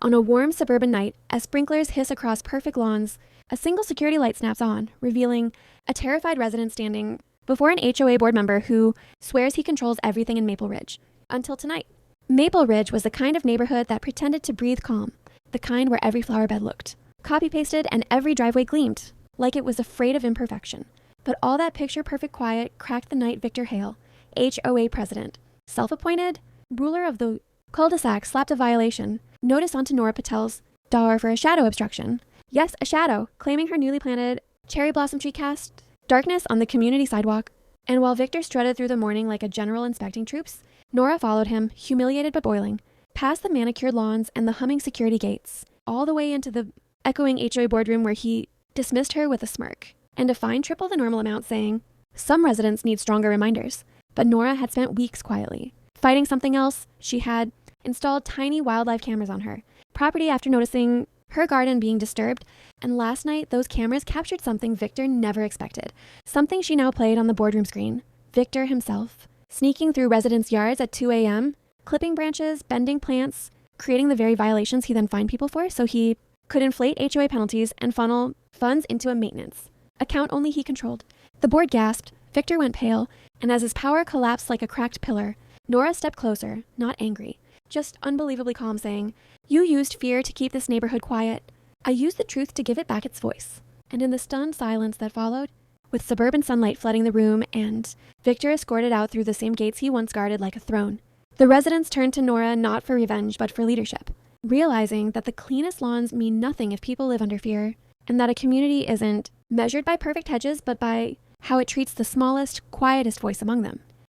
On a warm suburban night, as sprinklers hiss across perfect lawns, a single security light snaps on, revealing a terrified resident standing before an HOA board member who swears he controls everything in Maple Ridge. Until tonight. Maple Ridge was the kind of neighborhood that pretended to breathe calm, the kind where every flower bed looked copy-pasted and every driveway gleamed, like it was afraid of imperfection. But all that picture-perfect quiet cracked the night Victor Hale, HOA president, self-appointed ruler of the cul-de-sac, slapped a violation notice onto Nora Patel's door for a shadow obstruction. Yes, a shadow, claiming her newly planted cherry blossom tree cast darkness on the community sidewalk. And while Victor strutted through the morning like a general inspecting troops, Nora followed him, humiliated but boiling, past the manicured lawns and the humming security gates, all the way into the echoing HOA boardroom where he dismissed her with a smirk and a fine triple the normal amount, saying, "Some residents need stronger reminders." But Nora had spent weeks quietly. Fighting something else, she had installed tiny wildlife cameras on her property after noticing her garden being disturbed, and last night those cameras captured something Victor never expected, something she now played on the boardroom screen. Victor himself, sneaking through residents' yards at 2 a.m., clipping branches, bending plants, creating the very violations he then fined people for so he could inflate HOA penalties and funnel funds into a maintenance account only he controlled. The board gasped, Victor went pale, and as his power collapsed like a cracked pillar, Nora stepped closer, not angry, just unbelievably calm, saying, "You used fear to keep this neighborhood quiet. I used the truth to give it back its voice." And in the stunned silence that followed, with suburban sunlight flooding the room and Victor escorted out through the same gates he once guarded like a throne, the residents turned to Nora not for revenge but for leadership, realizing that the cleanest lawns mean nothing if people live under fear, and that a community isn't measured by perfect hedges but by how it treats the smallest, quietest voice among them.